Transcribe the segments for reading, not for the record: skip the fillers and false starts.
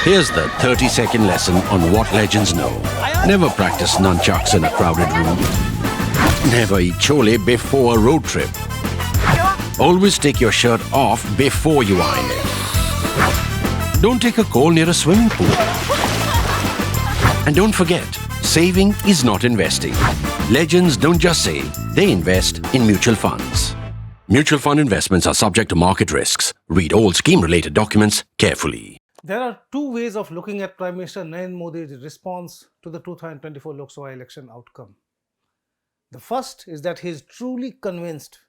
Here's the 30-second lesson on what legends know. Never practice nunchucks in a crowded room. Never eat chole before a road trip. Always take your shirt off before you iron it. Don't take a call near a swimming pool. And don't forget, saving is not investing. Legends don't just save, they invest in mutual funds. Mutual fund investments are subject to market risks. Read all scheme-related documents carefully. There are two ways of looking at Prime Minister Narendra Modi's response to the 2024 Lok Sabha election outcome. The first is that he is truly convinced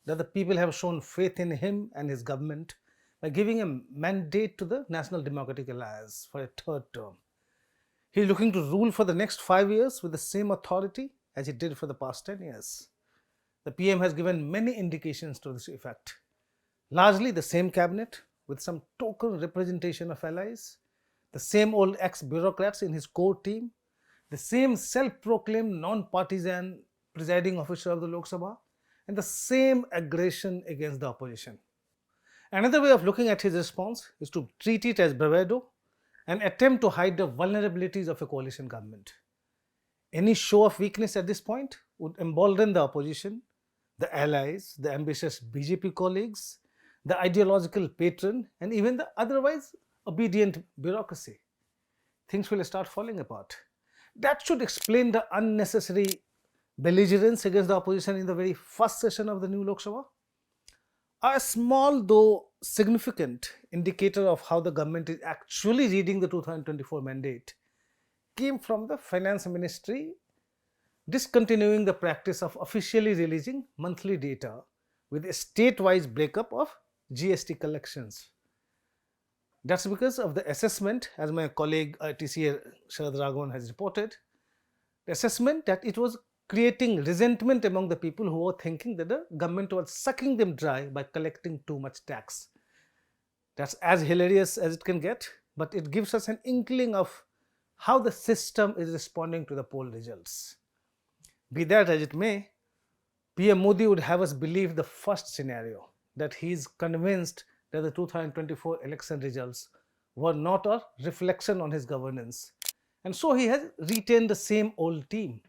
that the people have shown faith in him and his government by giving a mandate to the National Democratic Alliance for a third term. He is looking to rule for the next 5 years with the same authority as he did for the past 10 years. The PM has given many indications to this effect. Largely the same cabinet with some token representation of allies, the same old ex-bureaucrats in his core team, the same self-proclaimed non-partisan presiding officer of the Lok Sabha, and the same aggression against the opposition. Another way of looking at his response is to treat it as bravado, an attempt to hide the vulnerabilities of a coalition government. Any show of weakness at this point would embolden the opposition, the allies, the ambitious BJP colleagues, the ideological patron, and even the otherwise obedient bureaucracy. Things will start falling apart. That should explain the unnecessary belligerence against the opposition in the very first session of the new Lok Sabha. A small though significant indicator of how the government is actually reading the 2024 mandate came from the Finance Ministry discontinuing the practice of officially releasing monthly data with a state-wise breakup of GST collections. That's because of the assessment, as my colleague TCA Sharad Raghavan has reported, the assessment that it was creating resentment among the people who were thinking that the government was sucking them dry by collecting too much tax. That's as hilarious as it can get, but it gives us an inkling of how the system is responding to the poll results. Be that as it may, PM Modi would have us believe the first scenario, that he is convinced that the 2024 election results were not a reflection on his governance, and so he has retained the same old team.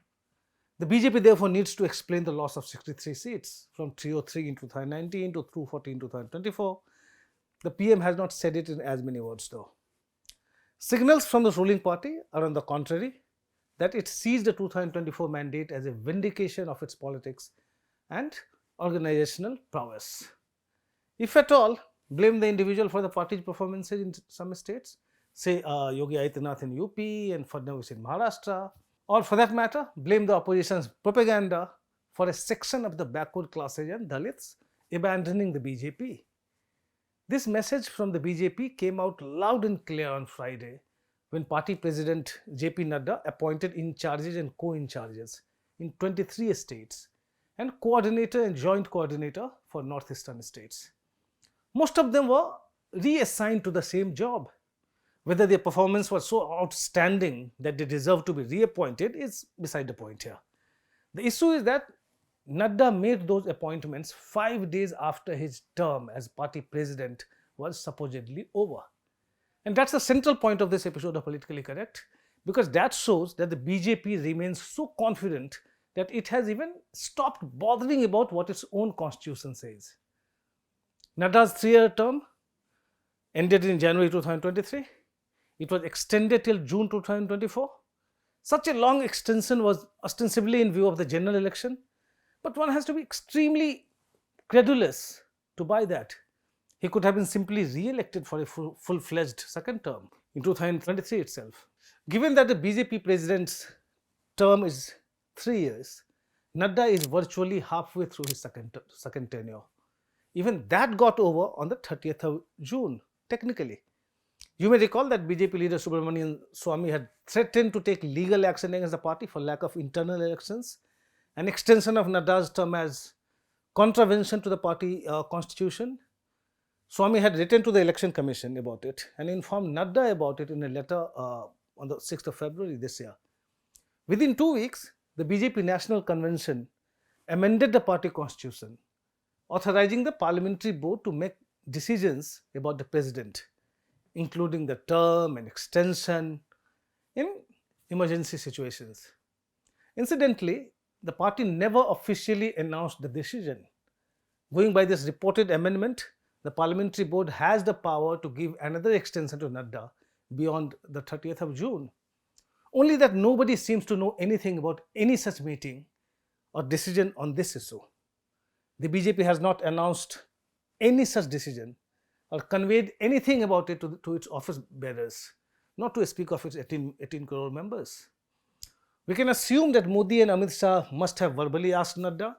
The BJP therefore needs to explain the loss of 63 seats from 303 in 2019 to 240 in 2024. The PM has not said it in as many words though. Signals from the ruling party are on the contrary, that it sees the 2024 mandate as a vindication of its politics and organizational prowess. If at all, blame the individual for the party's performances in some states, say Yogi Adityanath in UP and Fadnavis in Maharashtra, or for that matter, blame the opposition's propaganda for a section of the backward classes and Dalits abandoning the BJP. This message from the BJP came out loud and clear on Friday when party president JP Nadda appointed in charges and co-in-charges in 23 states and coordinator and joint coordinator for northeastern states. Most of them were reassigned to the same job. Whether their performance was so outstanding that they deserve to be reappointed is beside the point here. The issue is that Nadda made those appointments 5 days after his term as party president was supposedly over. And that's the central point of this episode of Politically Correct, because that shows that the BJP remains so confident that it has even stopped bothering about what its own constitution says. Nadda's 3-year term ended in January 2023. It was extended till June 2024. Such a long extension was ostensibly in view of the general election, but one has to be extremely credulous to buy that. He could have been simply re-elected for a full-fledged second term in 2023 itself. Given that the BJP president's term is 3 years, Nadda is virtually halfway through his second tenure. Even that got over on the 30th of June, technically. You may recall that BJP leader Subramanian Swamy had threatened to take legal action against the party for lack of internal elections, an extension of Nadda's term as contravention to the party constitution. Swamy had written to the Election Commission about it and informed Nadda about it in a letter on the 6th of February this year. Within 2 weeks, the BJP National Convention amended the party constitution, authorizing the parliamentary board to make decisions about the president, including the term and extension in emergency situations. Incidentally, the party never officially announced the decision. Going by this reported amendment, the parliamentary board has the power to give another extension to Nadda beyond the 30th of June. Only that nobody seems to know anything about any such meeting or decision on this issue. The BJP has not announced any such decision or conveyed anything about it to its office bearers, not to speak of its 18 crore members. We can assume that Modi and Amit Shah must have verbally asked Nadda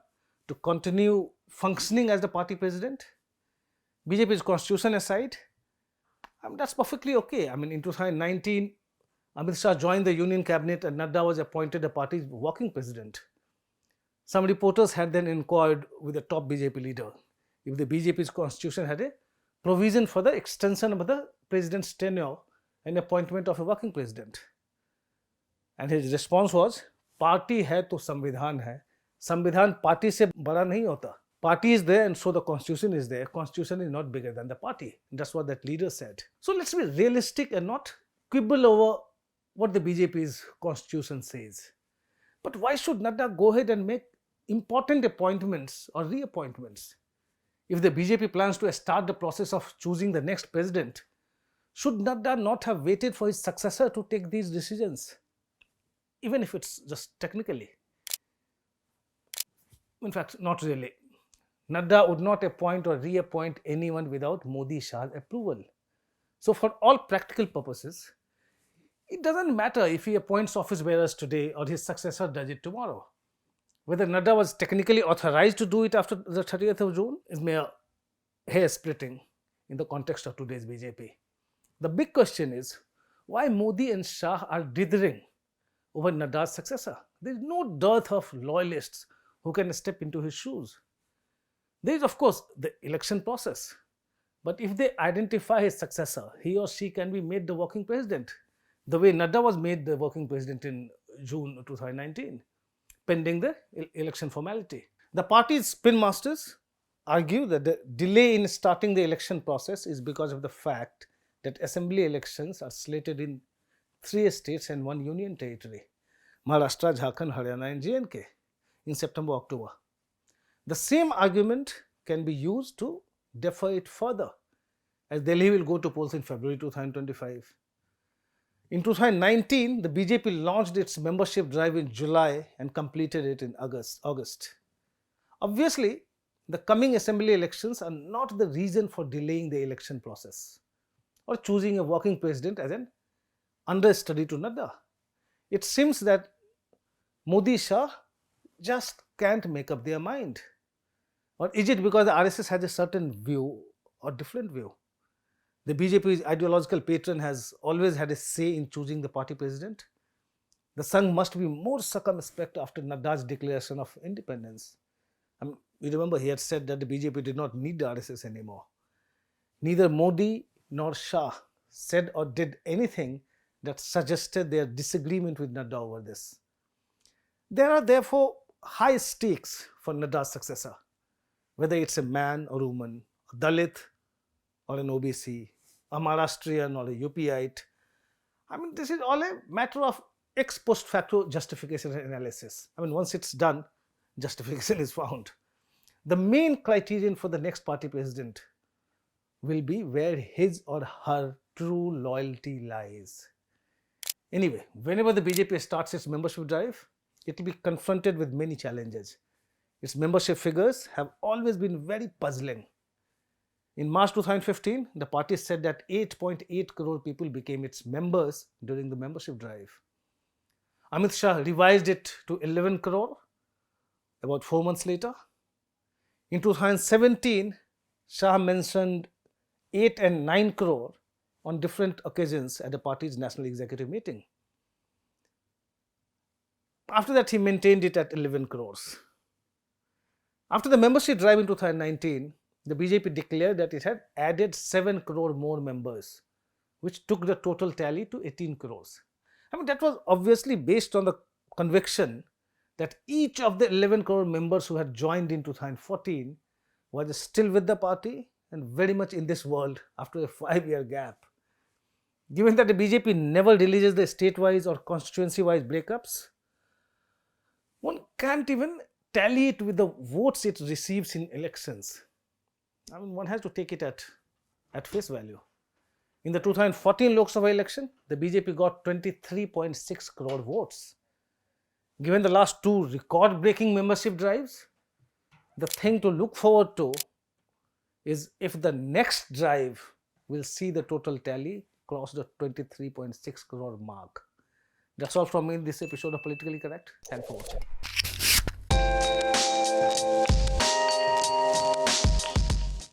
to continue functioning as the party president. BJP's constitution aside, that's perfectly okay. In 2019, Amit Shah joined the union cabinet and Nadda was appointed the party's working president. Some reporters had then inquired with the top BJP leader if the BJP's constitution had a provision for the extension of the president's tenure and appointment of a working president. And his response was, party hai to संविधान है, संविधान party से बड़ा नहीं होता. Party is there and so the constitution is there. Constitution is not bigger than the party. That's what that leader said. So let's be realistic and not quibble over what the BJP's constitution says. But why should Nadda go ahead and make important appointments or reappointments? If the BJP plans to start the process of choosing the next president, should Nadda not have waited for his successor to take these decisions? Even if it's just technically. In fact, not really. Nadda would not appoint or reappoint anyone without Modi-Shah's approval. So for all practical purposes, it doesn't matter if he appoints office bearers today or his successor does it tomorrow. Whether Nadda was technically authorized to do it after the 30th of June is mere hair splitting in the context of today's BJP. The big question is why Modi and Shah are dithering over Nadda's successor. There is no dearth of loyalists who can step into his shoes. There is, of course, the election process. But if they identify his successor, he or she can be made the working president, the way Nadda was made the working president in June 2019, pending the election formality. The party's spin masters argue that the delay in starting the election process is because of the fact that assembly elections are slated in 3 states and 1 union territory, Maharashtra, Jharkhand, Haryana and J&K, in September-October. The same argument can be used to defer it further, as Delhi will go to polls in February 2025. In 2019, the BJP launched its membership drive in July and completed it in August. Obviously, the coming assembly elections are not the reason for delaying the election process or choosing a working president as an understudy to Nadda. It seems that Modi-Shah just can't make up their mind. Or is it because the RSS has a certain view or different view? The BJP's ideological patron has always had a say in choosing the party president. The Sangh must be more circumspect after Nadda's declaration of independence. You remember he had said that the BJP did not need the RSS anymore. Neither Modi nor Shah said or did anything that suggested their disagreement with Nadda over this. There are therefore high stakes for Nadda's successor, whether it's a man or woman, a Dalit or an OBC, a Maharashtrian or a UPite. This is all a matter of ex post facto justification and analysis. Once it's done, justification is found. The main criterion for the next party president will be where his or her true loyalty lies. Anyway, whenever the BJP starts its membership drive, it will be confronted with many challenges. Its membership figures have always been very puzzling. In March 2015, the party said that 8.8 crore people became its members during the membership drive. Amit Shah revised it to 11 crore about 4 months later. In 2017, Shah mentioned 8 and 9 crore on different occasions at the party's national executive meeting. After that, he maintained it at 11 crores. After the membership drive in 2019, the BJP declared that it had added 7 crore more members, which took the total tally to 18 crores. That was obviously based on the conviction that each of the 11 crore members who had joined in 2014 was still with the party and very much in this world after a 5-year gap. Given that the BJP never releases the state-wise or constituency-wise breakups, one can't even tally it with the votes it receives in elections. I mean, one has to take it at face value. In the 2014 Lok Sabha election, the BJP got 23.6 crore votes. Given the last two record-breaking membership drives, the thing to look forward to is if the next drive will see the total tally cross the 23.6 crore mark. That's all from me in this episode of Politically Correct. Thanks for watching.